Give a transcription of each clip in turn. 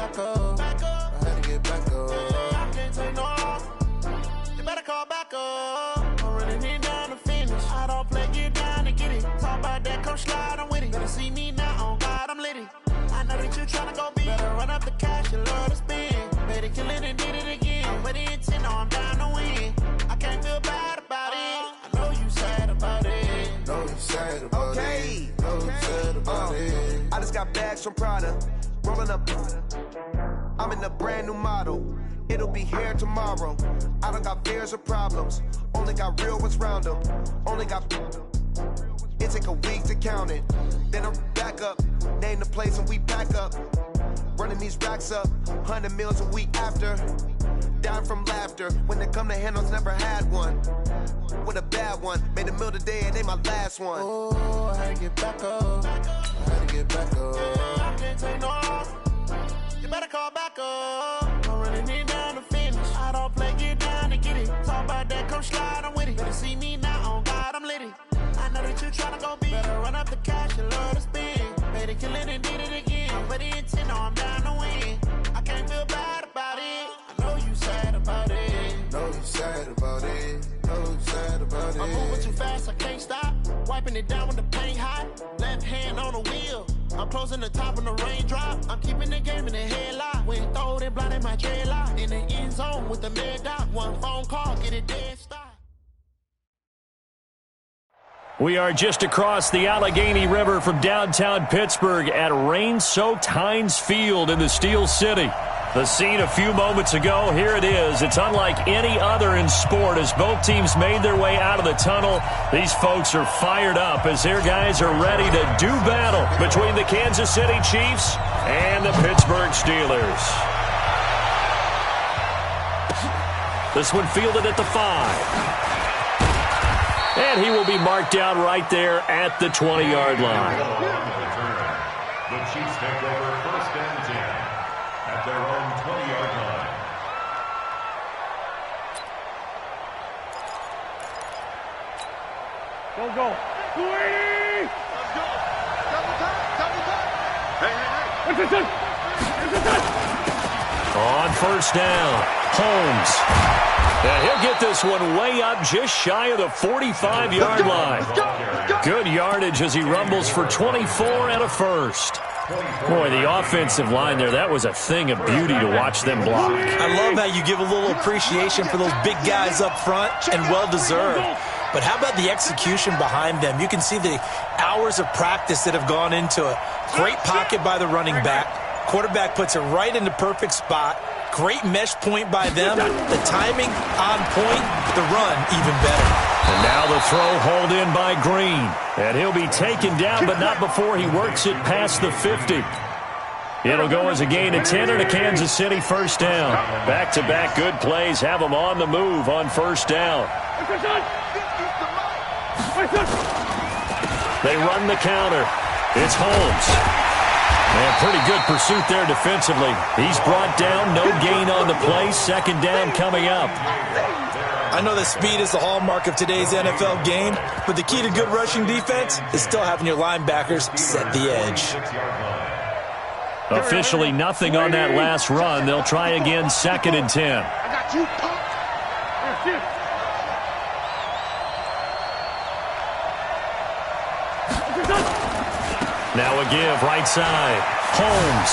back up. I had to get back up. I can't take no loss. You better call back up. I'm running it down to finish. I don't play, get down and get it. Talk about that, come slide, I'm with it. Better see me now, on God, I'm litty. I know that you tryna go big. Better run up the cash, you love to spend. Made it, kill it, and did it again. But the intent, no, I'm down to win. I can't feel bad about it. I know you sad about it. Know you sad about it. Know you sad about it. I just got bags from Prada. Rolling up. I'm in a brand new model. It'll be here tomorrow. I don't got fears or problems. Only got real ones round them. Only got. It take a week to count it. Then I'm back up. Name the place and we pack up. Running these racks up. 100 meals a week after. Dying from laughter. When it come to handles, never had one. With a bad one. Made a meal today and ain't my last one. Oh, I had to get back up. I had to get back up. I can't take no loss. You better call back up. I'm running it down to finish. I don't play, get down and get it. Talk about that, come slide, I'm with it. Better see me now, on God, I'm litty. I know that you tryna go big. Better run up the cash, you love to spend. Made it, kill it, and did it again. But the intent, no, I'm down to win. I can't feel bad about it. I know you sad about it. Know you sad about it. Know you sad about it. I'm moving too fast, I can't stop. Wiping it down with the paint hot. Left hand on the wheel. I'm closing the top on the raindrop. I'm keeping the game in the headlock. When throwed and blinded my dreadlock. In the end zone with the mad dot. One phone call, get it dead stop. We are just across the Allegheny River from downtown Pittsburgh at rain-soaked Heinz Field in the Steel City. The scene a few moments ago, here it is. It's unlike any other in sport as both teams made their way out of the tunnel. These folks are fired up as their guys are ready to do battle between the Kansas City Chiefs and the Pittsburgh Steelers. This one fielded at the 5. And he will be marked down right there at the 20-yard line. The Chiefs take over first and 10 at their own 20-yard line. Go. 280! Let's go. Double time. Hey. On first down, Holmes. And he'll get this one way up just shy of the 45-yard line. Good yardage as he rumbles for 24 and a first. Boy, the offensive line there, that was a thing of beauty to watch them block. I love how you give a little appreciation for those big guys up front, and well-deserved. But how about the execution behind them? You can see the hours of practice that have gone into it. Great pocket by the running back. Quarterback puts it right in the perfect spot. Great mesh point by them. The timing on point. The run even better. And now the throw hauled in by Green. And he'll be taken down, but not before he works it past the 50. It'll go as a gain of 10 and a Kansas City first down. Back-to-back good plays have them on the move on first down. They run the counter. It's Holmes. And pretty good pursuit there defensively. He's brought down, no gain on the play. Second down coming up. I know that speed is the hallmark of today's NFL game, but the key to good rushing defense is still having your linebackers set the edge. Officially nothing on that last run. They'll try again, second and 10. I got you, punk. Now a give, right side. Holmes.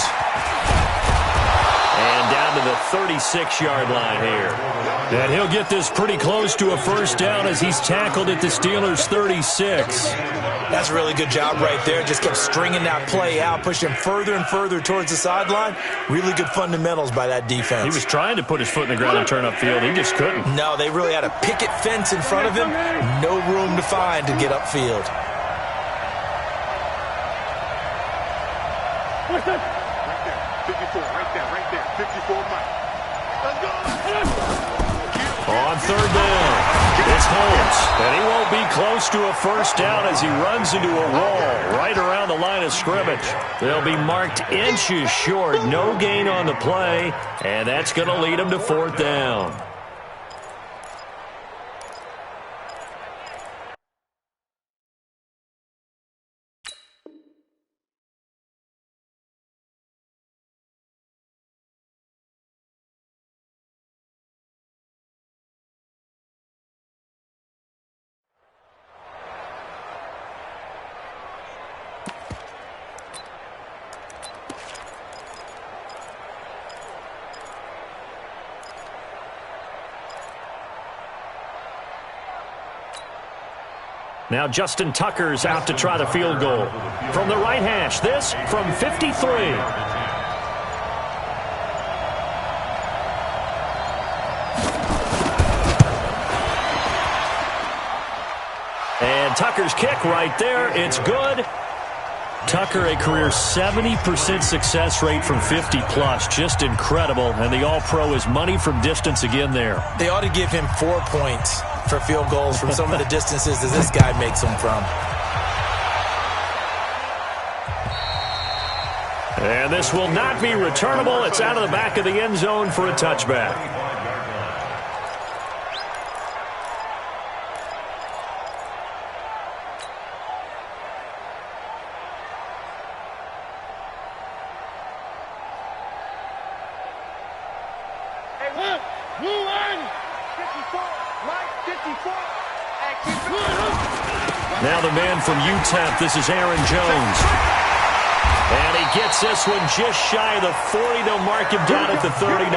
And down to the 36-yard line here. And he'll get this pretty close to a first down as he's tackled at the Steelers' 36. That's a really good job right there. Just kept stringing that play out, pushing further and further towards the sideline. Really good fundamentals by that defense. He was trying to put his foot in the ground and turn upfield. He just couldn't. No, they really had a picket fence in front of him. No room to find to get upfield. Right there. 54, right there. 54 Mike. Let's go. On third down, it's Holmes. And he won't be close to a first down as he runs into a wall right around the line of scrimmage. They'll be marked inches short. No gain on the play, and that's going to lead them to fourth down. Now Justin Tucker's out to try the field goal. From the right hash, this from 53. And Tucker's kick right there. It's good. Tucker, a career 70% success rate from 50-plus. Just incredible. And the All-Pro is money from distance again there. They ought to give him 4 points for field goals from some of the distances that this guy makes them from. And this will not be returnable. It's out of the back of the end zone for a touchback. Now the man from UTEP, this is Aaron Jones. And he gets this one just shy of the 40. They'll mark him down at the 39.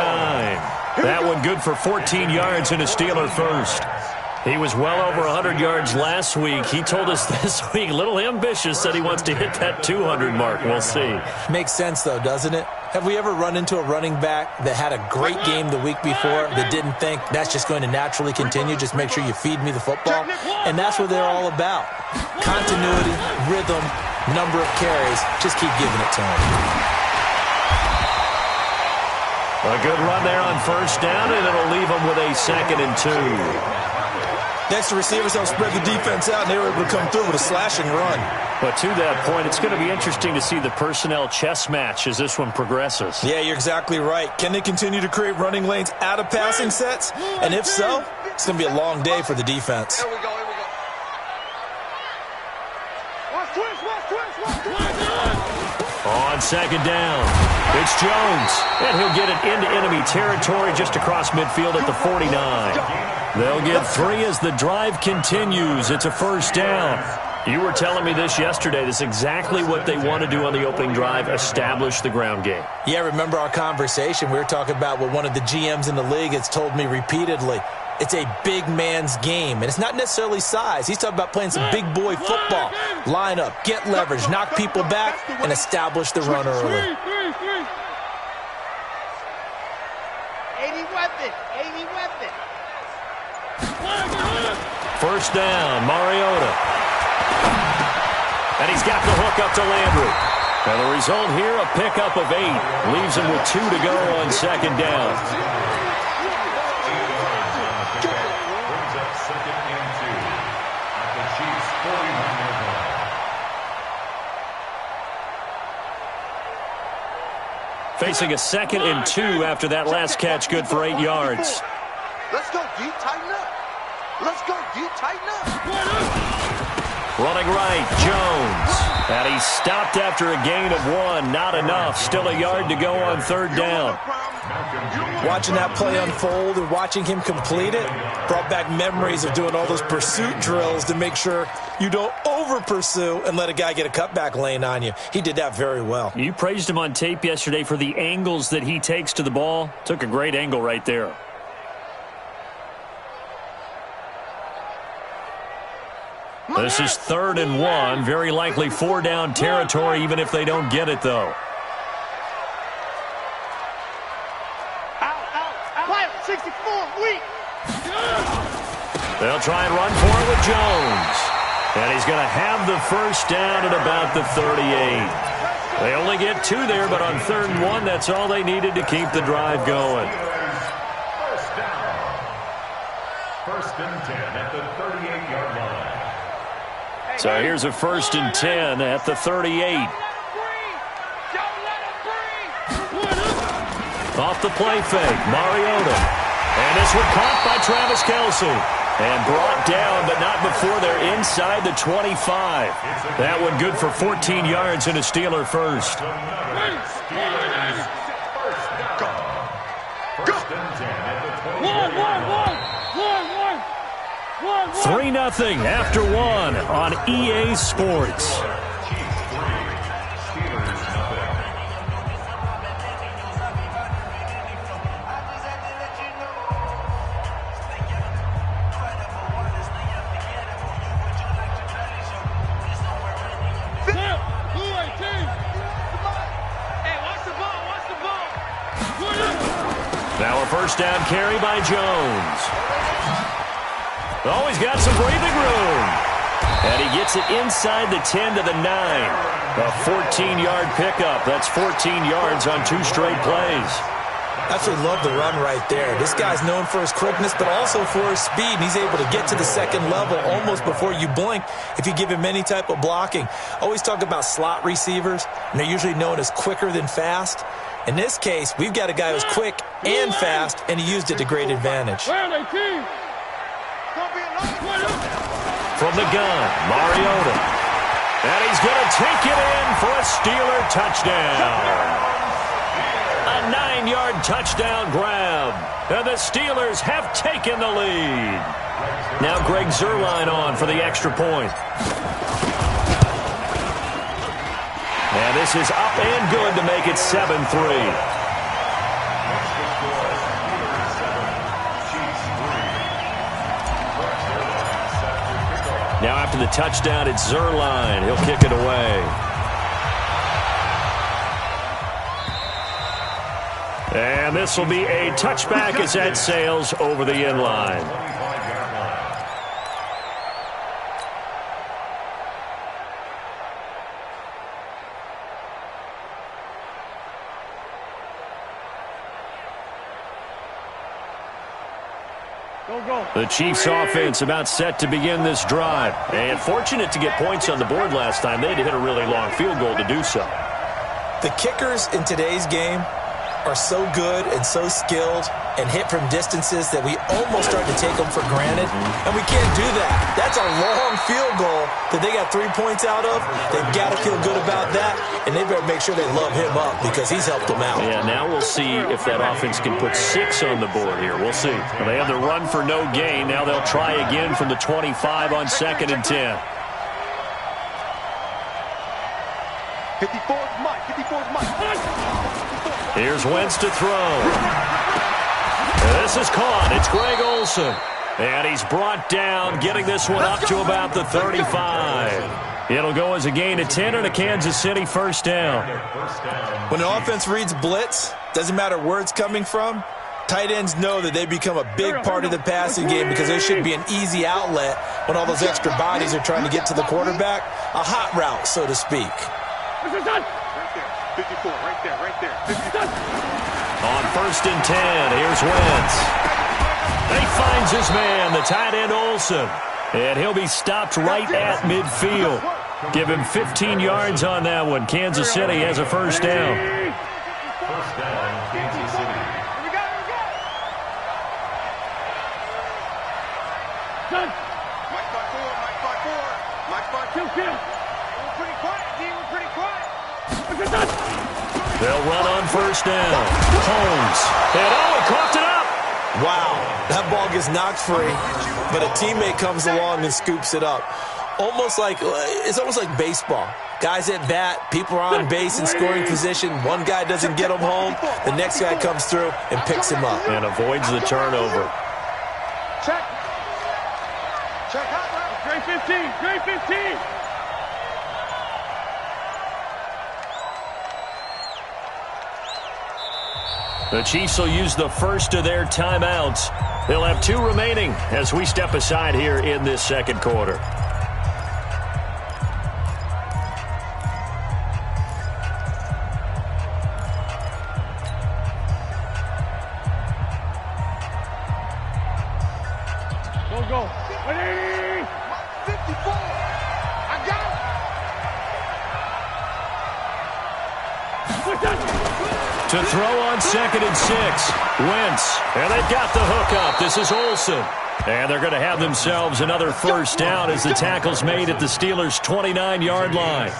That one good for 14 yards and a Steeler first. He was well over 100 yards last week. He told us this week, a little ambitious, said he wants to hit that 200 mark. We'll see. Makes sense, though, doesn't it? Have we ever run into a running back that had a great game the week before that didn't think that's just going to naturally continue? Just make sure you feed me the football. And that's what they're all about. Continuity, rhythm, number of carries. Just keep giving it to him. A good run there on first down, and it'll leave them with a 2nd and 2. Next, the receivers don't spread the defense out, and they were able to come through with a slashing run. But to that point, it's going to be interesting to see the personnel chess match as this one progresses. Yeah, you're exactly right. Can they continue to create running lanes out of passing sets? And if so, it's going to be a long day for the defense. Here we go, here we go. Watch twist. On 2nd down, it's Jones. And he'll get it into enemy territory just across midfield at the 49. They'll get 3 as the drive continues. It's a first down. You were telling me this yesterday. This is exactly what they want to do on the opening drive, establish the ground game. Yeah, remember our conversation? We were talking about what one of the GMs in the league has told me repeatedly. It's a big man's game, and it's not necessarily size. He's talking about playing some big boy football. Line up, get leverage, knock people back, and establish the run early. 80 weapon. First down, Mariota. And he's got the hook up to Landry. And the result here, a pickup of 8. Leaves him with 2 to go on 2nd down. Brings up 2nd and 2 at the Chiefs' 41-yard line. Facing a 2nd and 2 after that last catch, good for 8 yards. Let's go deep, tighten up. Let's go deep, tighten up. Running right, Jones. And he's stopped after a gain of 1. Not enough. Still a yard to go on 3rd down. Watching that play unfold and watching him complete it brought back memories of doing all those pursuit drills to make sure you don't over-pursue and let a guy get a cutback lane on you. He did that very well. You praised him on tape yesterday for the angles that he takes to the ball. Took a great angle right there. This is 3rd and 1. Very likely 4-down territory, even if they don't get it, though. Out. 64, weak. They'll try and run for it with Jones. And he's going to have the first down at about the 38. They only get 2 there, but on 3rd and 1, that's all they needed to keep the drive going. First down. 1st and 10 at the 38-yard line. So here's a 1st and 10 at the 38. Off the play fake, Mariota. And this one caught by Travis Kelce. And brought down, but not before they're inside the 25. That one good for 14 yards and a Steeler first. 1st and 10 at the 28. 3-0 after 1 on EA Sports. Now a first down carry by Jones. Oh, he's got some breathing room. And he gets it inside the 10 to the 9. A 14-yard pickup. That's 14 yards on 2 straight plays. Absolutely love the run right there. This guy's known for his quickness, but also for his speed. And he's able to get to the second level almost before you blink if you give him any type of blocking. Always talk about slot receivers, and they're usually known as quicker than fast. In this case, we've got a guy who's quick and fast, and he used it to great advantage. From the gun, Mariota. And he's going to take it in for a Steeler touchdown. A 9-yard touchdown grab. And the Steelers have taken the lead. Now Greg Zuerlein on for the extra point. And this is up and good to make it 7-3. Now after the touchdown, it's Zuerlein. He'll kick it away. And this will be a touchback as that sails over the end line. The Chiefs offense about set to begin this drive. And fortunate to get points on the board last time. They had to hit a really long field goal to do so. The kickers in today's game are so good and so skilled and hit from distances that we almost start to take them for granted. And we can't do that. That's a long field goal that they got 3 points out of. They've got to feel good about that, and they better make sure they love him up because he's helped them out. Yeah, now we'll see if that offense can put 6 on the board here. We'll see. Well, they have the run for no gain. Now they'll try again from the 25 on 2nd and 10. 54's Mike. 54's Mike. Here's Wentz to throw. This is caught. It's Greg Olsen. And he's brought down, getting this one up to about the 35. It'll go as a gain of 10 and a Kansas City first down. When an offense reads blitz, doesn't matter where it's coming from, tight ends know that they become a big part of the passing game because there should be an easy outlet when all those extra bodies are trying to get to the quarterback. A hot route, so to speak. Right there. 54, right there. 54. On 1st and 10, here's Wentz. He finds his man, the tight end Olsen. And he'll be stopped right at midfield. Give him 15 yards on that one. Kansas City has a first down. First down, Kansas City. They'll run on first down. Holmes. And he coughed it up. Wow, that ball gets knocked free, but a teammate comes along and scoops it up. It's almost like baseball. Guys at bat, people are on base in scoring position. One guy doesn't get him home. The next guy comes through and picks him up. And avoids the turnover. Check. Great 15. Great 15. The Chiefs will use the first of their timeouts. They'll have 2 remaining as we step aside here in this second quarter. Go. Ready? 54. I got it. To throw on 2nd and 6. Wentz. And they've got the hook up. This is Olsen. And they're going to have themselves another first down as the tackle's made at the Steelers' 29-yard line.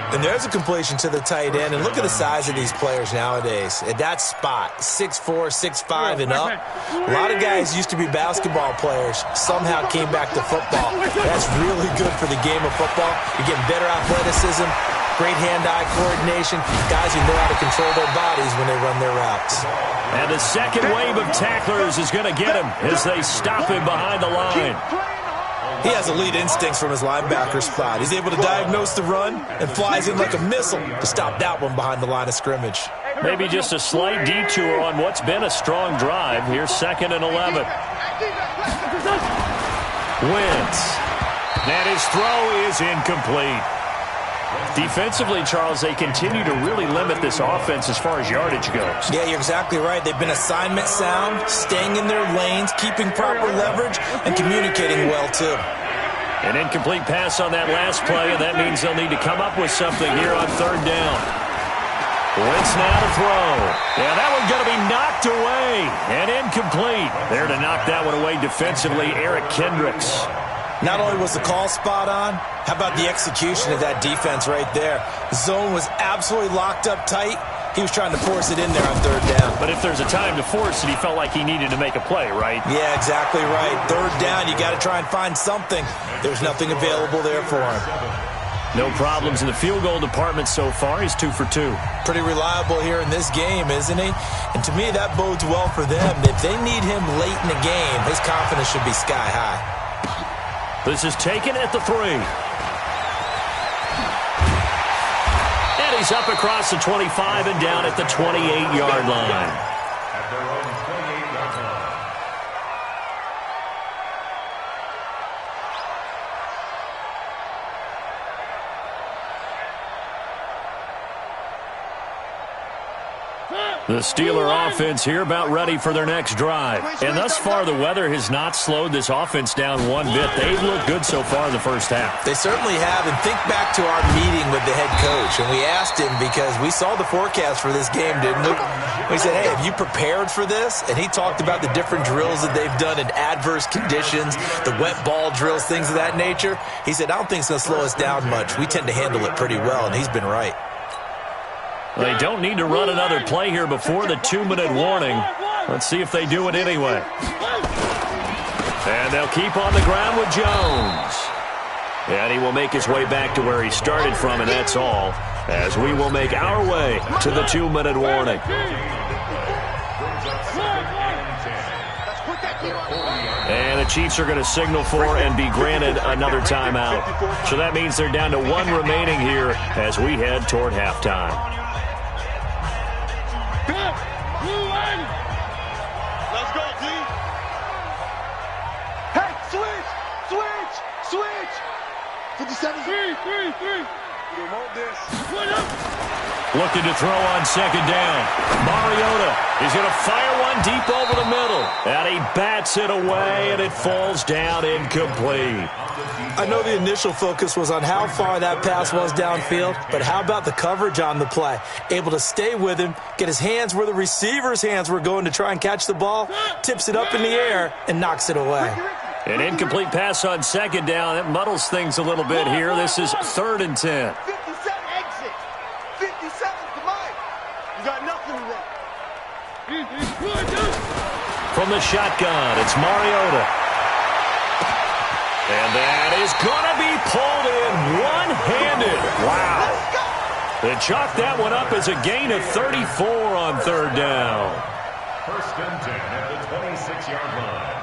And there's a completion to the tight end. And look at the size of these players nowadays. At that spot, 6'4", 6'5", and up. A lot of guys used to be basketball players. Somehow came back to football. That's really good for the game of football. You're getting better athleticism, great hand-eye coordination. Guys who know how to control their bodies when they run their routes. And the second wave of tacklers is going to get him as they stop him behind the line. He has elite instincts from his linebacker spot. He's able to diagnose the run and flies in like a missile to stop that one behind the line of scrimmage. Maybe just a slight detour on what's been a strong drive. Here's 2nd and 11. Wentz. And his throw is incomplete. Defensively, Charles, they continue to really limit this offense as far as yardage goes. Yeah, you're exactly right. They've been assignment sound, staying in their lanes, keeping proper leverage, and communicating well, too. An incomplete pass on that last play, and that means they'll need to come up with something here on 3rd down. Wentz now to throw. Yeah, that one's going to be knocked away and incomplete. There to knock that one away defensively, Eric Kendricks. Not only was the call spot on, how about the execution of that defense right there? The zone was absolutely locked up tight. He was trying to force it in there on 3rd down. But if there's a time to force it, he felt like he needed to make a play, right? Yeah, exactly right. 3rd down, you got to try and find something. There's nothing available there for him. No problems in the field goal department so far. He's 2 for 2. Pretty reliable here in this game, isn't he? And to me, that bodes well for them. If they need him late in the game, his confidence should be sky high. This is taken at the 3. And he's up across the 25 and down at the 28-yard line. At their own 28-yard line. The Steeler offense here about ready for their next drive. And thus far, the weather has not slowed this offense down one bit. They've looked good so far in the first half. They certainly have. And think back to our meeting with the head coach. And we asked him because we saw the forecast for this game, didn't we? We said, hey, have you prepared for this? And he talked about the different drills that they've done in adverse conditions, the wet ball drills, things of that nature. He said, I don't think it's going to slow us down much. We tend to handle it pretty well, and he's been right. They don't need to run another play here before the 2-minute warning. Let's see if they do it anyway. And they'll keep on the ground with Jones. And he will make his way back to where he started from, and that's all, as we will make our way to the 2-minute warning. And the Chiefs are going to signal for and be granted another timeout. So that means they're down to 1 remaining here as we head toward halftime. Let's go, D. Hey, switch. 57. 3. You want this? Looking to throw on 2nd down. Mariota is going to fire one deep over the middle. And he bats it away, and it falls down incomplete. I know the initial focus was on how far that pass was downfield, but how about the coverage on the play? Able to stay with him, get his hands where the receiver's hands were going to try and catch the ball, tips it up in the air, and knocks it away. An incomplete pass on 2nd down. That muddles things a little bit here. This is 3rd and 10. 57 exit. 57 to mine. You got nothing to run. From the shotgun, it's Mariota. And that is going to be pulled in one-handed. Wow. They chalk that one up as a gain of 34 on 3rd down. 1st and 10 at the 26-yard line.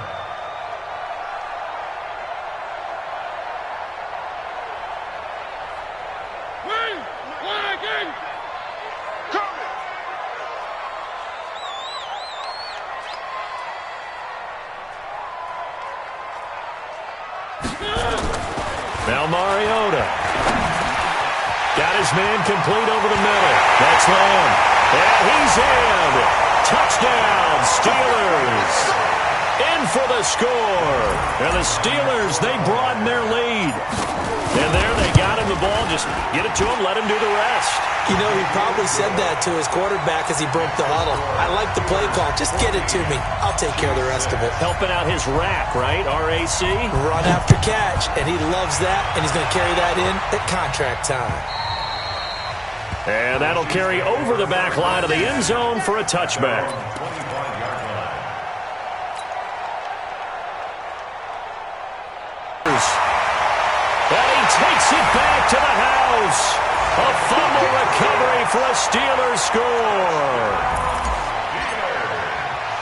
Now Mariota. Got his man complete over the middle. That's Lamb. And he's in. Touchdown, Steelers. In for the score. And the Steelers, they broaden their lead. And there they got him the ball. Just get it to him, let him do the rest. You know, he probably said that to his quarterback as he broke the huddle. I like the play call. Just get it to me. I'll take care of the rest of it. Helping out his rack, right? RAC? Run after catch, and he loves that, and he's going to carry that in at contract time. And that'll carry over the back line of the end zone for a touchback. And he takes it back to the house. A fumble recovery for a Steelers score.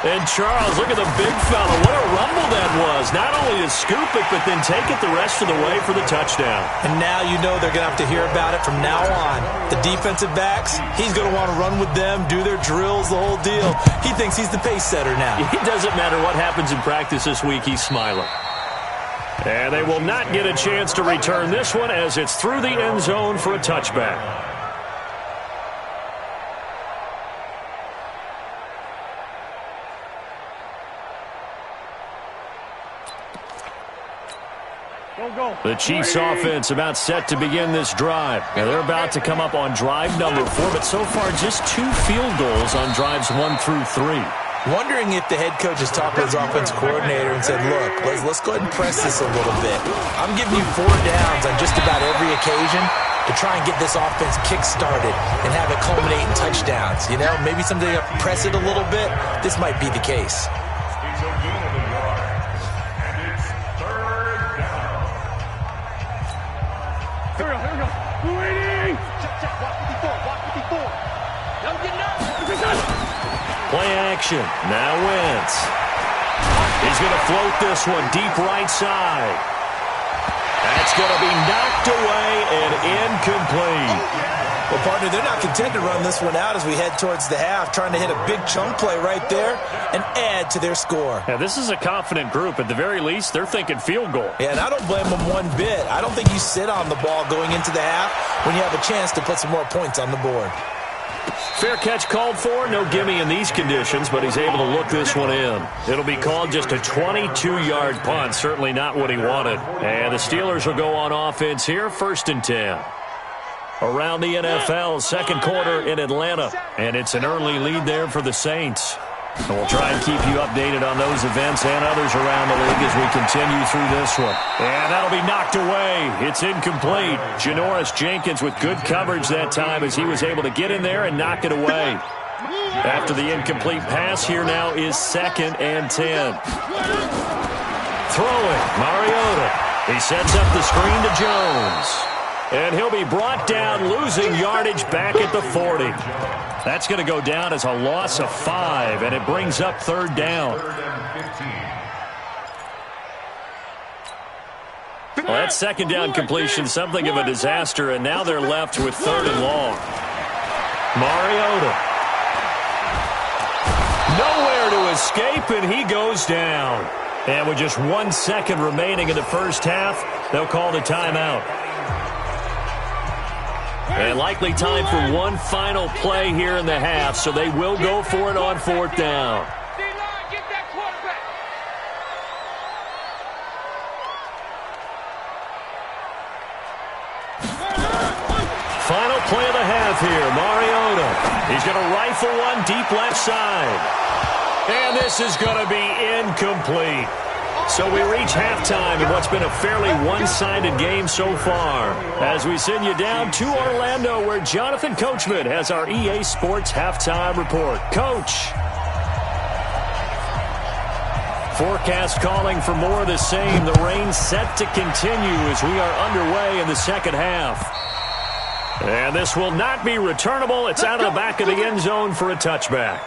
And Charles, look at the big fella. What a rumble that was. Not only to scoop it, but then take it the rest of the way for the touchdown. And now you know they're going to have to hear about it from now on. The defensive backs, he's going to want to run with them, do their drills, the whole deal. He thinks he's the pace setter now. It doesn't matter what happens in practice this week, he's smiling. And they will not get a chance to return this one as it's through the end zone for a touchback. The Chiefs offense about set to begin this drive. Now they're about to come up on drive number 4, but so far just 2 field goals on drives 1 through 3. Wondering if the head coach has talked to his offensive coordinator and said, look, let's go ahead and press this a little bit. I'm giving you 4 downs on just about every occasion to try and get this offense kick-started and have it culminate in touchdowns. You know, maybe someday you press it a little bit. This might be the case. Here we go. Waiting. Check. Walk 54. Don't get nervous. Play action. Now Wentz. He's going to float this one deep right side. That's going to be knocked away and incomplete. Well, partner, they're not content to run this one out as we head towards the half, trying to hit a big chunk play right there and add to their score. Yeah, this is a confident group. At the very least, they're thinking field goal. Yeah, and I don't blame them one bit. I don't think you sit on the ball going into the half when you have a chance to put some more points on the board. Fair catch called for. No gimme in these conditions, but he's able to look this one in. It'll be called just a 22-yard punt. Certainly not what he wanted. And the Steelers will go on offense here, 1st and 10. Around the NFL, second quarter in Atlanta. And it's an early lead there for the Saints. And we'll try and keep you updated on those events and others around the league as we continue through this one. And that'll be knocked away. It's incomplete. Janoris Jenkins with good coverage that time as he was able to get in there and knock it away. After the incomplete pass, here now is 2nd and 10. Throwing, Mariota. He sets up the screen to Jones. And he'll be brought down, losing yardage back at the 40. That's going to go down as a loss of 5, and it brings up 3rd down. Well, that 2nd down completion, something of a disaster, and now they're left with 3rd and long. Mariota. Nowhere to escape, and he goes down. And with just 1 second remaining in the first half, they'll call the timeout. And likely time for one final play here in the half, so they will go for it on 4th down. Final play of the half here, Mariota. He's going to rifle one deep left side. And this is going to be incomplete. So we reach halftime in what's been a fairly one-sided game so far. As we send you down to Orlando, where Jonathan Coachman has our EA Sports Halftime Report. Coach. Forecast calling for more of the same. The rain set to continue as we are underway in the second half. And this will not be returnable. It's out of the back of the end zone for a touchback.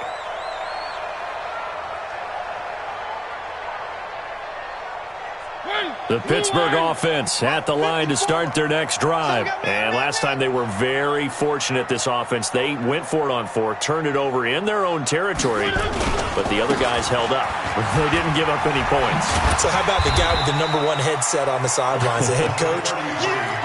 The Pittsburgh offense at the line to start their next drive. And last time they were very fortunate, this offense. They went for it on 4, turned it over in their own territory, but the other guys held up. They didn't give up any points. So how about the guy with the #1 headset on the sidelines, the head coach?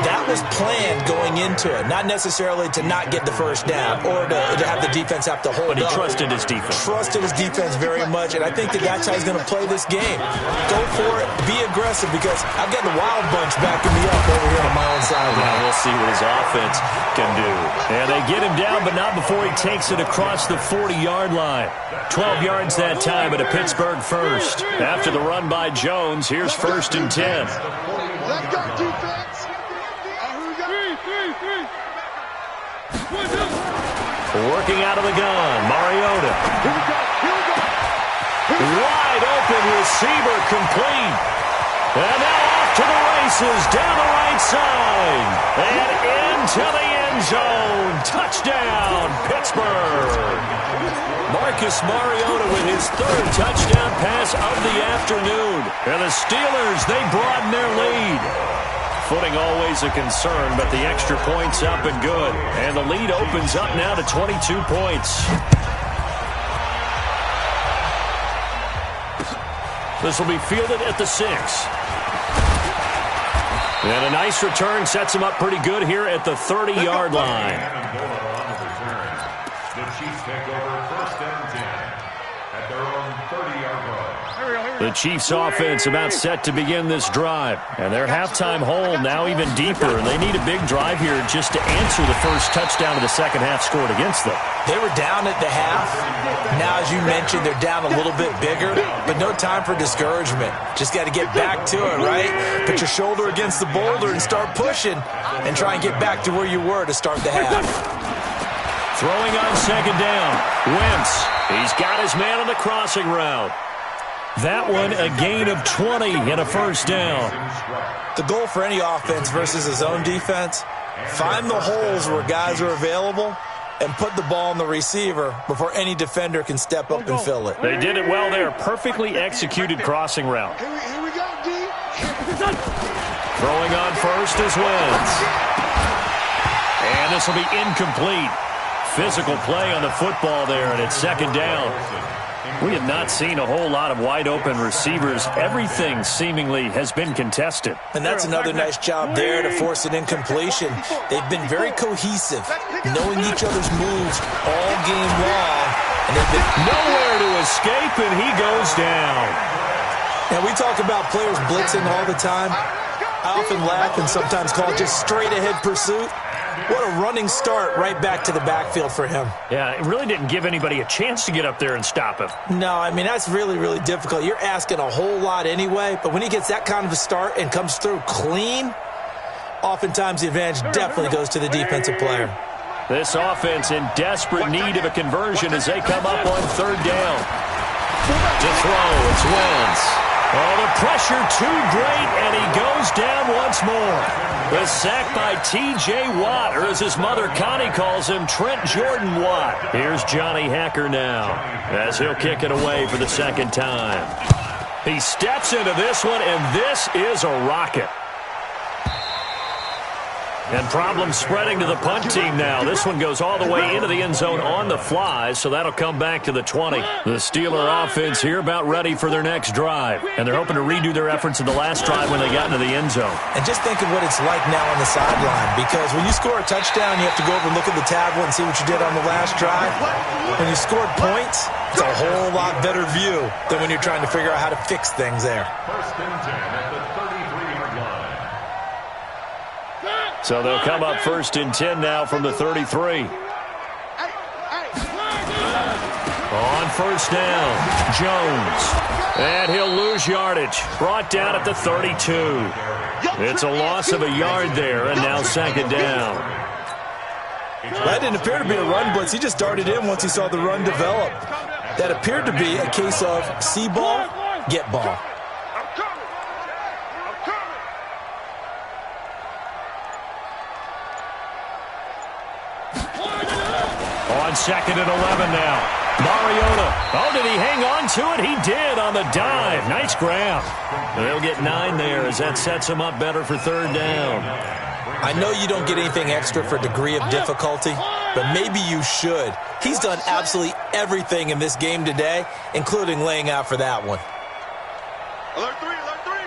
That was planned going into it, not necessarily to not get the first down or to have the defense have to hold up. But he trusted his defense. Trusted his defense very much, and I think that's how he's going to play this game. Go for it, be aggressive, because I've got the wild bunch backing me up over here on my own sideline. Now we'll see what his offense can do. And they get him down, but not before he takes it across the 40-yard line. 12 yards that time at a Pittsburgh first. After the run by Jones, here's 1st and 10. Let's go, defense. Working out of the gun, Mariota. Wide open receiver, complete. And now off to the races, down the right side. And into the end zone. Touchdown, Pittsburgh. Marcus Mariota with his third touchdown pass of the afternoon. And the Steelers, they broaden their lead. Footing always a concern, but the extra point's up and good. And the lead opens up now to 22 points. This will be fielded at the 6. And a nice return sets him up pretty good here at the 30-yard line. The Chiefs take over first and 10 at their own 30-yard line. The Chiefs offense about set to begin this drive. And their halftime hole now even deeper. And they need a big drive here just to answer the first touchdown of the second half scored against them. They were down at the half. Now, as you mentioned, they're down a little bit bigger, but no time for discouragement. Just got to get back to it, right? Put your shoulder against the boulder and start pushing and try and get back to where you were to start the half. Throwing on second down. Wentz. He's got his man on the crossing route. That one a gain of 20 and a first down. The goal for any offense versus his own defense, find the holes where guys are available and put the ball on the receiver before any defender can step up and fill it. They did it well there. Perfectly executed crossing route. Here we go, D. Throwing on first is Wentz. And this will be incomplete. Physical play on the football there, and it's second down. We have not seen a whole lot of wide-open receivers. Everything seemingly has been contested. And that's another nice job there to force an incompletion. They've been very cohesive, knowing each other's moves all game long. And they've been nowhere to escape, and he goes down. And we talk about players blitzing all the time. I often laugh and sometimes call it just straight-ahead pursuit. What a running start right back to the backfield for him. Yeah, it really didn't give anybody a chance to get up there and stop him. No, I mean, that's really, really difficult. You're asking a whole lot anyway, but when he gets that kind of a start and comes through clean, oftentimes the advantage definitely goes to the defensive player. This offense in desperate need of a conversion as they come up on third down. To throw, it's Wentz. Oh, the pressure too great, and he goes down once more. The sack by T.J. Watt, or as his mother Connie calls him, Trent Jordan Watt. Here's Johnny Hacker now as he'll kick it away for the second time. He steps into this one, and this is a rocket. And problems spreading to the punt team now. This one goes all the way into the end zone on the fly, so that'll come back to the 20. The Steeler offense here about ready for their next drive. And they're hoping to redo their efforts in the last drive when they got into the end zone. And just think of what it's like now on the sideline, because when you score a touchdown, you have to go over and look at the tablet and see what you did on the last drive. When you scored points, it's a whole lot better view than when you're trying to figure out how to fix things there. First and 10 at the 33-yard line. So they'll come up first and 10 now from the 33. On first down, Jones. And he'll lose yardage. Brought down at the 32. It's a loss of a yard there, and now second down. That didn't appear to be a run blitz. He just darted in once he saw the run develop. That appeared to be a case of see ball, get ball. On second and 11 now. Mariota. Oh, did he hang on to it? He did on the dive. Nice grab. They'll get 9 there as that sets him up better for third down. I know you don't get anything extra for degree of difficulty, but maybe you should. He's done absolutely everything in this game today, including laying out for that one. Alert 3, alert 3.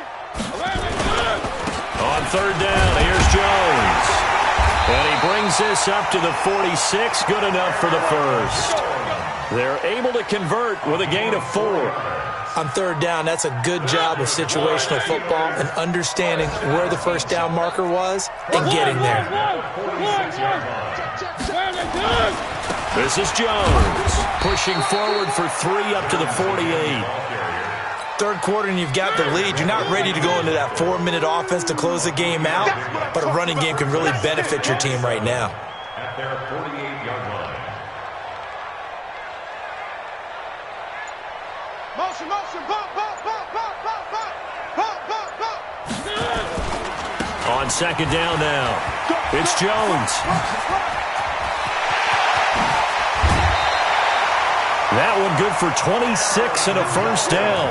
On third down, here's Jones. And he brings this up to the 46, good enough for the first. They're able to convert with a gain of 4. On third down, that's a good job of situational football and understanding where the first down marker was and getting there. This is Jones pushing forward for 3 up to the 48. Third quarter and you've got the lead. You're not ready to go into that 4-minute offense to close the game out, but a running game can really benefit your team right now. At their 48-yard line. Motion, motion, bump, bump, bump, bump, bump, bump, bump, bump, bump. On second down now, it's Jones. That one good for 26 and a first down.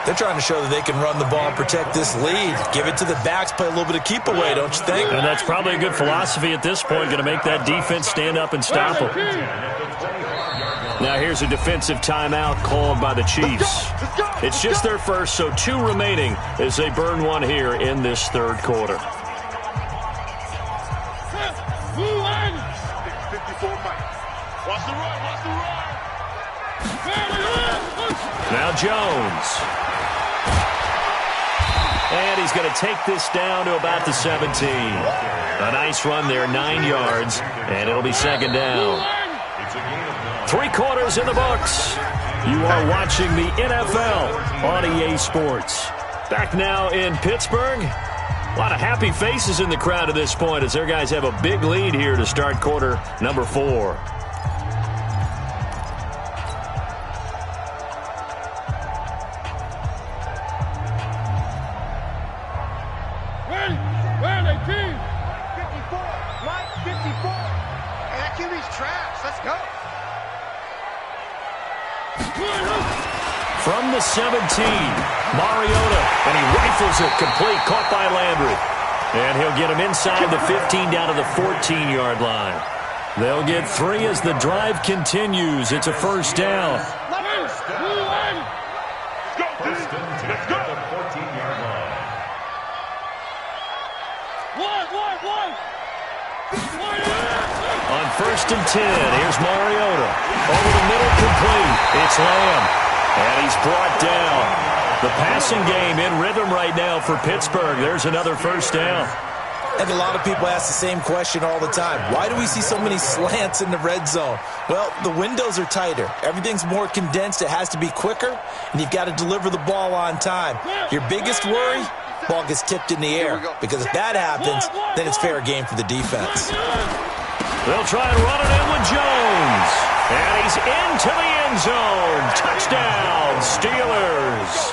They're trying to show that they can run the ball and protect this lead. Give it to the backs, play a little bit of keep away, don't you think? And that's probably a good philosophy at this point, going to make that defense stand up and stop them. Now here's a defensive timeout called by the Chiefs. It's just their first, so 2 remaining as they burn one here in this third quarter. 54 Mike. Watch the run, watch the run. Now Jones. And he's going to take this down to about the 17. A nice run there, 9 yards, and it'll be second down. 3 quarters in the books. You are watching the NFL on EA Sports. Back now in Pittsburgh. A lot of happy faces in the crowd at this point as their guys have a big lead here to start quarter number 4. Where they team? 54, Mike, 54. Hey, that QB's trash. Let's go. From the 17, Mariota, and he rifles it complete, caught by Landry. And he'll get him inside the 15 down to the 14-yard line. They'll get 3 as the drive continues. It's a first down. Let's go. First and 10 at the 14-yard line. On first and 10, here's Mariota. Over the middle, complete. It's Lamb. And he's brought down. The passing game in rhythm right now for Pittsburgh. There's another first down. And a lot of people ask the same question all the time. Why do we see so many slants in the red zone? Well, the windows are tighter. Everything's more condensed. It has to be quicker, and you've got to deliver the ball on time. Your biggest worry? Ball gets tipped in the air. Because if that happens, then it's fair game for the defense. They'll try and run it in with Jones. And he's into the end zone. Touchdown, Steelers.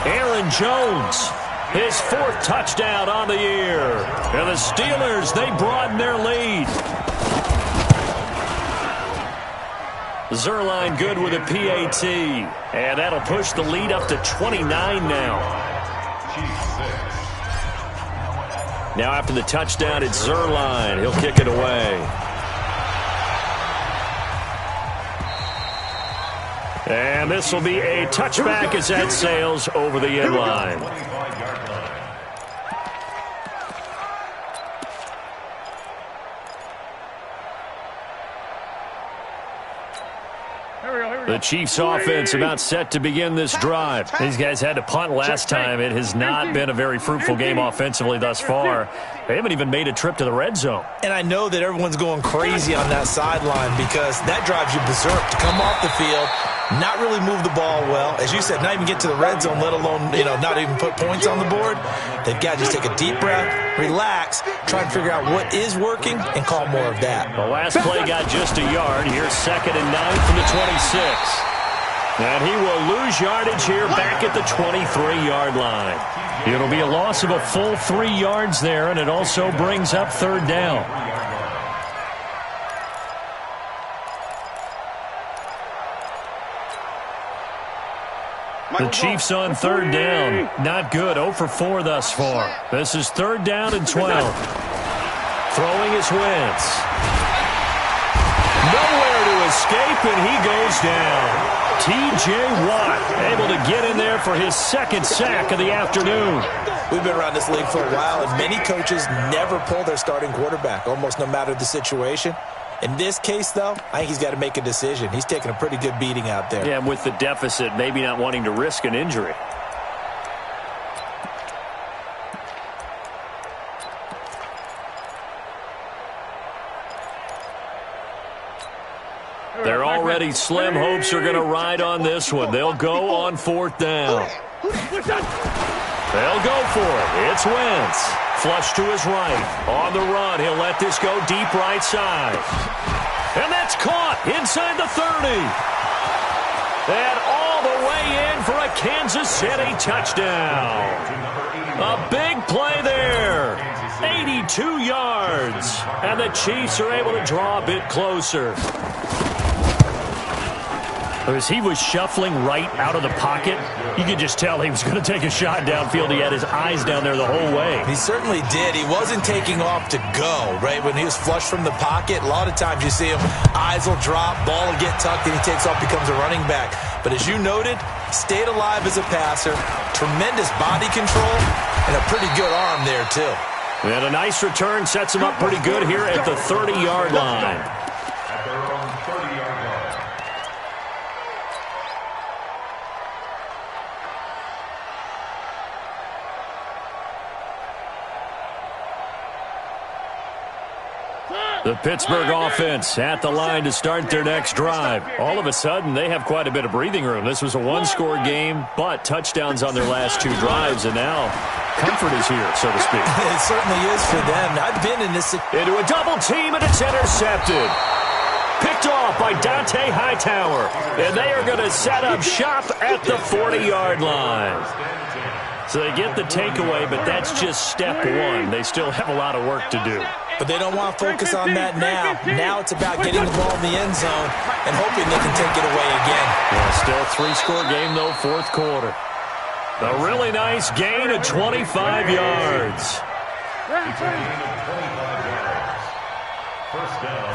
Aaron Jones, his 4th touchdown on the year. And the Steelers, they broaden their lead. Zerline good with a PAT. And that'll push the lead up to 29 now. Now after the touchdown, it's Zerline. He'll kick it away. And this will be a touchback as that sails over the end line. The Chiefs offense about set to begin this drive. These guys had to punt last time. It has not been a very fruitful game offensively thus far. They haven't even made a trip to the red zone. And I know that everyone's going crazy on that sideline because that drives you berserk to come off the field, not really move the ball well. As you said, not even get to the red zone, let alone, not even put points on the board. They've got to just take a deep breath, relax, try and figure out what is working, and call more of that. The last play got just a yard. Here's 2nd and 9 from the 26. And he will lose yardage here back at the 23-yard line. It'll be a loss of a full 3 yards there, and it also brings up 3rd down. The Chiefs on 3rd down. Not good. 0 for 4 thus far. This is 3rd down and 12. Throwing his Wentz. Nowhere to escape, and he goes down. T.J. Watt able to get in there for his 2nd sack of the afternoon. We've been around this league for a while, and many coaches never pull their starting quarterback, almost no matter the situation. In this case, though, I think he's got to make a decision. He's taking a pretty good beating out there. Yeah, and with the deficit, maybe not wanting to risk an injury. They're already slim hopes are going to ride on this one. They'll go on 4th down. They'll go for it. It's Wentz. Flush to his right. On the run, he'll let this go deep right side. And that's caught inside the 30. And all the way in for a Kansas City touchdown. A big play there. 82 yards. And the Chiefs are able to draw a bit closer. As he was shuffling right out of the pocket, you could just tell he was going to take a shot downfield. He had his eyes down there the whole way. He certainly did. He wasn't taking off to go, right? When he was flush from the pocket, a lot of times you see him, eyes will drop, ball will get tucked, and he takes off, becomes a running back. But as you noted, stayed alive as a passer, tremendous body control, and a pretty good arm there, too. And a nice return sets him up pretty good here at the 30-yard line. At their own 30-yard line. The Pittsburgh offense at the line to start their next drive. All of a sudden, they have quite a bit of breathing room. This was a one-score game, but touchdowns on their last two drives, and now comfort is here, so to speak. It certainly is for them. I've been in this. Into a double team, and it's intercepted. Picked off by Dante Hightower, and they are going to set up shop at the 40-yard line. So they get the takeaway, but that's just step one. They still have a lot of work to do. But they don't want to focus on that now. Now it's about getting the ball in the end zone and hoping they can take it away again. Yeah, still a three-score game, though, fourth quarter. A really nice gain of 25 yards. It's a gain of 25 yards. First down.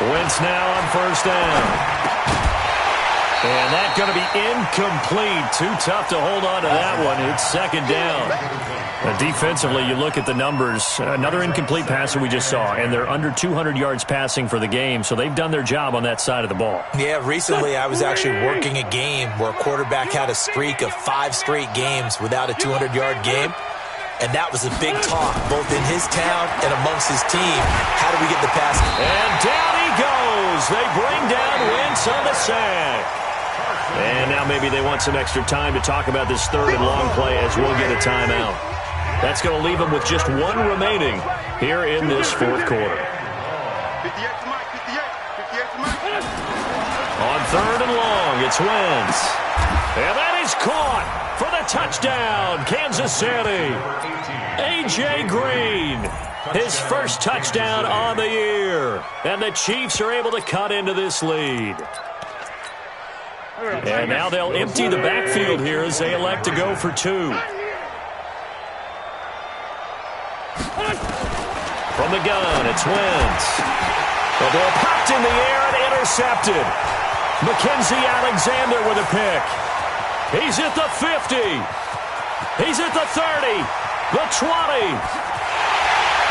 Wentz now on first down. And that's going to be incomplete. Too tough to hold on to that one. It's second down. Defensively, you look at the numbers. Another incomplete pass that we just saw, and they're under 200 yards passing for the game, so they've done their job on that side of the ball. Yeah, recently I was actually working a game where a quarterback had a streak of 5 straight games without a 200-yard game, and that was a big talk, both in his town and amongst his team. How do we get the pass? And down he goes. They bring down Wentz on the sack. And now maybe they want some extra time to talk about this third and long play as we'll get a timeout. That's going to leave them with just one remaining here in this fourth quarter. On third and long, it's Wentz. And that is caught for the touchdown, Kansas City. A.J. Green, his first touchdown on the year. And the Chiefs are able to cut into this lead. And now they'll empty the backfield here as they elect to go for two. From the gun, it's Wentz. The ball popped in the air and intercepted. Mackenzie Alexander with a pick. He's at the 50. He's at the 30. The 20.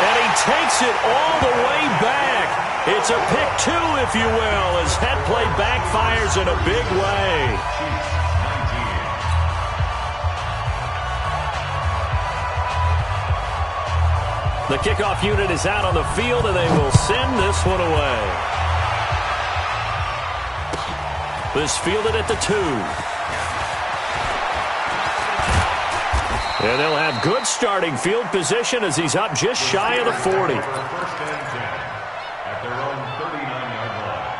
And he takes it all the way back. It's a pick two, if you will, as that play backfires in a big way. The kickoff unit is out on the field, and they will send this one away. This fielded at the 2. And they'll have good starting field position as he's up just shy of the 40. At their own 39-yard line.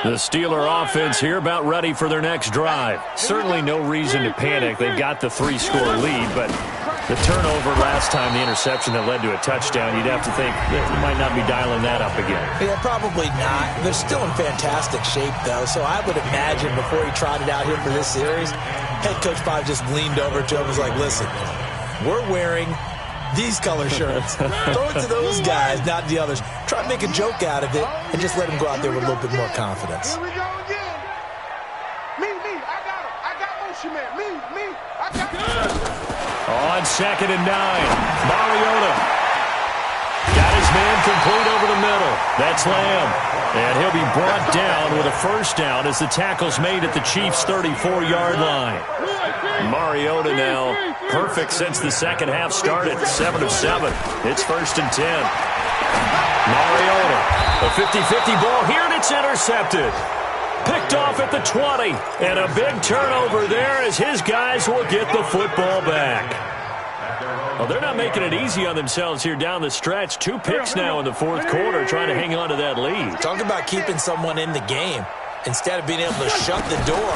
The Steeler offense here about ready for their next drive. Certainly no reason to panic. They've got the 3-score lead, but the turnover last time, the interception that led to a touchdown, you'd have to think that you might not be dialing that up again. Yeah, probably not. They're still in fantastic shape, though, so I would imagine before he trotted out here for this series, head coach probably just leaned over to him and was like, listen, we're wearing these color shirts. Throw it to those guys, not the others. Try to make a joke out of it and just let him go out there with a little bit more confidence. Here we go again. Me, I got him. I got motion man. Me, I got him. On second and 9, Mariota got his man complete over the middle. That's Lamb. And he'll be brought down with a first down as the tackle's made at the Chiefs' 34-yard line. Mariota now perfect since the second half started. 7 of 7. It's first and 10. Mariota, a 50-50 ball here, and it's intercepted. Picked off at the 20, and a big turnover there as his guys will get the football back. Well, they're not making it easy on themselves here down the stretch. 2 picks now in the fourth quarter trying to hang on to that lead. Talk about keeping someone in the game. instead of being able to shut the door,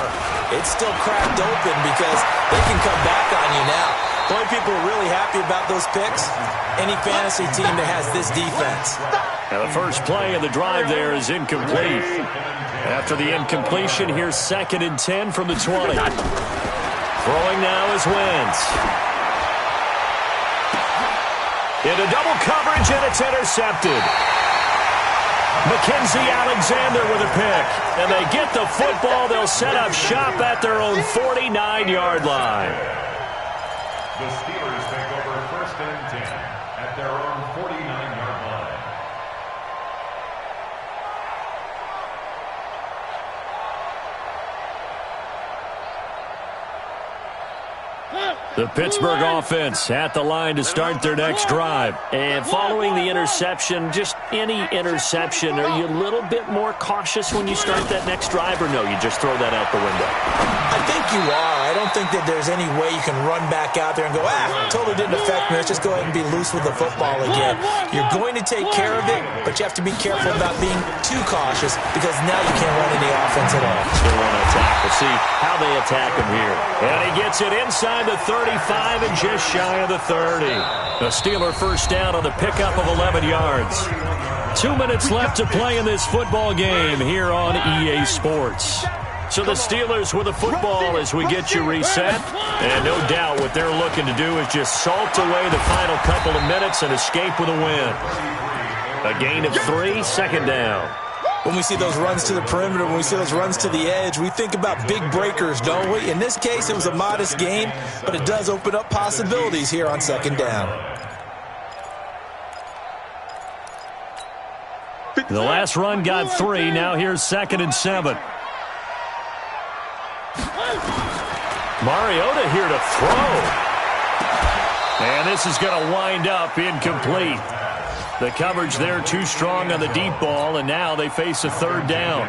it's still cracked open because they can come back on you now. The only people who are really happy about those picks, any fantasy team that has this defense. Now the first play of the drive there is incomplete. After the incompletion, here's 2nd and 10 from the 20. Throwing now is Wentz. Into double coverage, and it's intercepted. Mackenzie Alexander with a pick. And they get the football. They'll set up shop at their own 49-yard line. The Steelers take over 1st and 10 at their own 49-yard line. The Pittsburgh offense at the line to start their next drive. And following the interception, just any interception, are you a little bit more cautious when you start that next drive, or no, you just throw that out the window? I think you are. I don't think that there's any way you can run back out there and go, totally didn't affect me. Let's just go ahead and be loose with the football again. You're going to take care of it, but you have to be careful about being too cautious because now you can't run any offense at all. Still want to attack. We'll see how they attack him here. And he gets it inside the 35 and just shy of the 30. A Steeler first down on the pickup of 11 yards. 2 minutes left to play in this football game here on EA Sports. So the Steelers with the football as we get you reset. And no doubt what they're looking to do is just salt away the final couple of minutes and escape with a win. A gain of 3, 2nd down. When we see those runs to the perimeter, when we see those runs to the edge, we think about big breakers, don't we? In this case, it was a modest gain, but it does open up possibilities here on 2nd down. The last run got 3. Now here's 2nd and 7. Mariota here to throw. And this is going to wind up incomplete. The coverage there too strong on the deep ball, and now they face a 3rd down.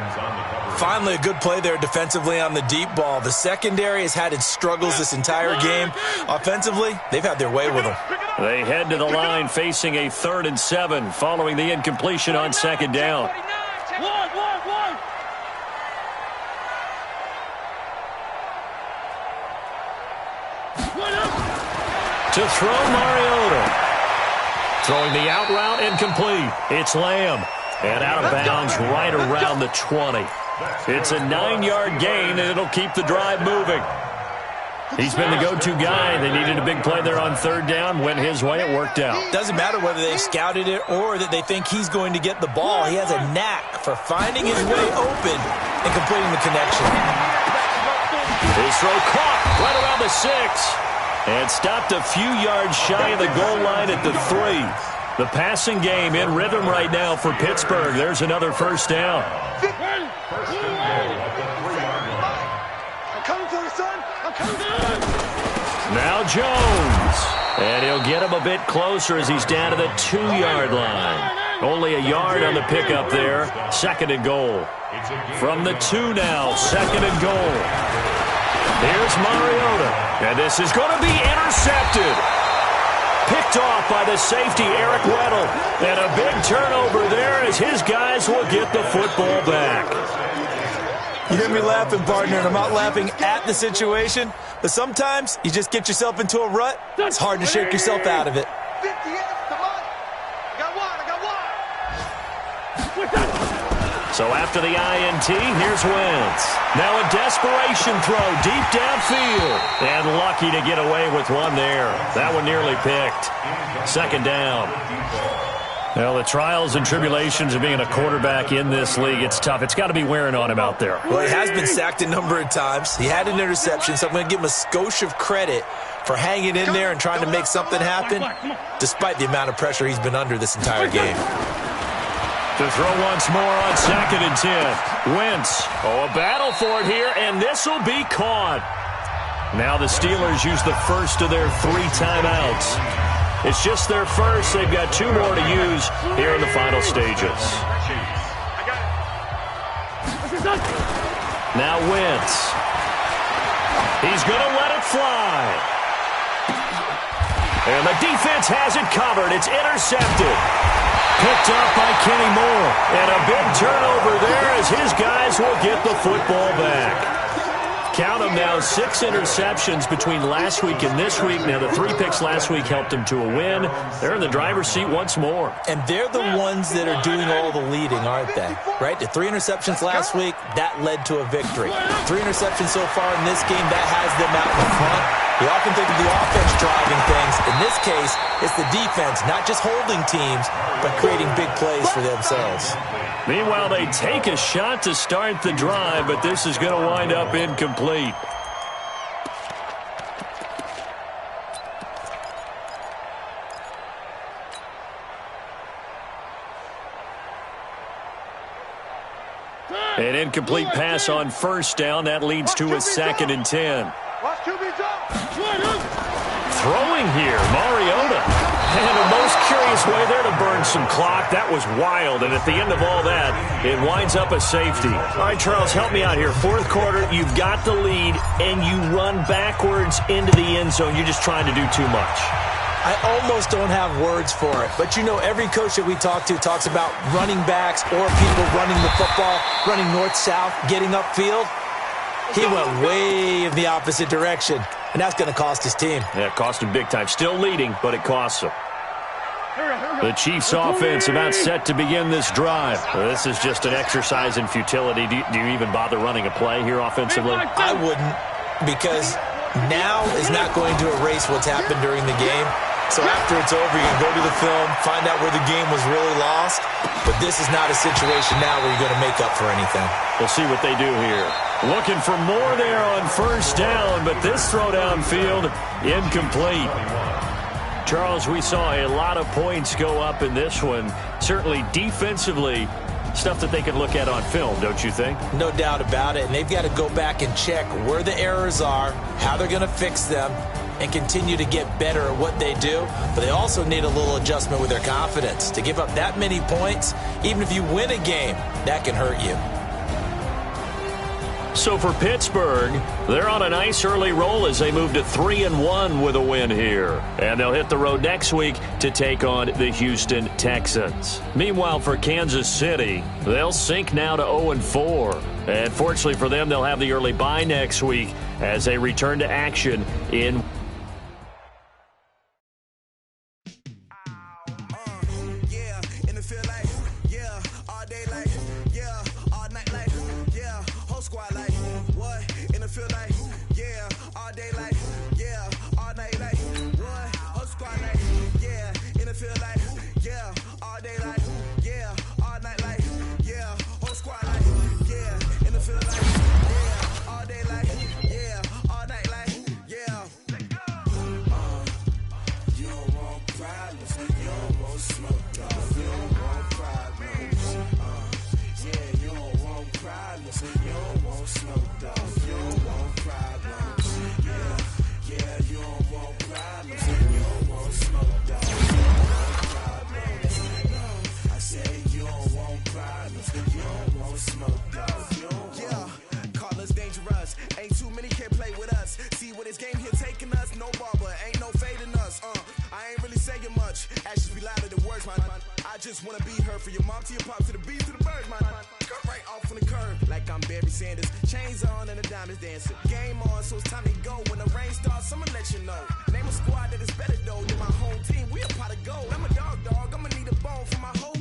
Finally a good play there defensively on the deep ball. The secondary has had its struggles this entire game. Offensively, they've had their way with them. They head to the line facing a 3rd and 7 following the incompletion on 2nd down. To throw Mariota. Throwing the out route incomplete. It's Lamb. And out of bounds right around the 20. It's a 9-yard gain, and it'll keep the drive moving. He's been the go-to guy. They needed a big play there on 3rd down. Went his way. It worked out. Doesn't matter whether they've scouted it or that they think he's going to get the ball. He has a knack for finding his way open and completing the connection. His throw caught right around the 6. And stopped a few yards shy of the goal line at the 3. The passing game in rhythm right now for Pittsburgh. There's another first down. First and goal at the 3-yard line. I'm coming to you, son. I'm coming to you. Now Jones. And he'll get him a bit closer as he's down to the 2-yard line. Only a yard on the pickup there. 2nd and goal. From the 2 now. 2nd and goal. Here's Mariota, and this is going to be intercepted. Picked off by the safety, Eric Weddle. And a big turnover there as his guys will get the football back. You hear me laughing, partner, and I'm not laughing at the situation, but sometimes you just get yourself into a rut. It's hard to shake yourself out of it. 50 extra money. I got one. So after the INT, here's Wentz. Now a desperation throw deep downfield. And lucky to get away with one there. That one nearly picked. 2nd down. Well, the trials and tribulations of being a quarterback in this league, it's tough. It's got to be wearing on him out there. Well, he has been sacked a number of times. He had an interception, so I'm going to give him a skosh of credit for hanging in there and trying to make something happen, despite the amount of pressure he's been under this entire game. To throw once more on 2nd and 10. Wentz. Oh, a battle for it here, and this will be caught. Now the Steelers use the first of their 3 timeouts. It's just their first. They've got 2 more to use here in the final stages. Now Wentz. He's going to let it fly. And the defense has it covered. It's intercepted. Picked up by Kenny Moore. And a big turnover there as as his guys will get the football back. Count them now, 6 interceptions between last week and this week. Now, the 3 picks last week helped them to a win. They're in the driver's seat once more. And they're the ones that are doing all the leading, aren't they? Right? The 3 interceptions last week, that led to a victory. 3 interceptions so far in this game, that has them out in front. You often think of the offense driving things. In this case, it's the defense, not just holding teams, but creating big plays for themselves. Meanwhile, they take a shot to start the drive, but this is going to wind up incomplete. An incomplete pass on first down. That leads to a 2nd and 10. Throwing here, Mariota. And the most curious way there to burn some clock. That was wild. And at the end of all that, it winds up a safety. All right, Charles, help me out here. 4th quarter, you've got the lead, and you run backwards into the end zone. You're just trying to do too much. I almost don't have words for it. But, you know, every coach that we talk to talks about running backs or people running the football, running north-south, getting upfield. He went way in the opposite direction, and that's going to cost his team. Yeah, it cost him big time. Still leading, but it costs him. The Chiefs' offense about set to begin this drive. This is just an exercise in futility. Do you even bother running a play here offensively? I wouldn't, because now is not going to erase what's happened during the game. So after it's over, you can go to the film, find out where the game was really lost. But this is not a situation now where you're going to make up for anything. We'll see what they do here. Looking for more there on first down, but this throw downfield, incomplete. Charles, we saw a lot of points go up in this one. Certainly defensively, stuff that they can look at on film, don't you think? No doubt about it. And they've got to go back and check where the errors are, how they're going to fix them, and continue to get better at what they do. But they also need a little adjustment with their confidence. To give up that many points, even if you win a game, that can hurt you. So for Pittsburgh, they're on a nice early roll as they move to 3-1 with a win here. And they'll hit the road next week to take on the Houston Texans. Meanwhile, for Kansas City, they'll sink now to 0-4. And fortunately for them, they'll have the early bye next week as they return to action in chains on and the diamonds dancing. Game on, so it's time to go. When the rain starts, I'ma let you know. Name a squad that is better though than my home team. We a pot of gold. I'm a dog. I'ma need a bone for my whole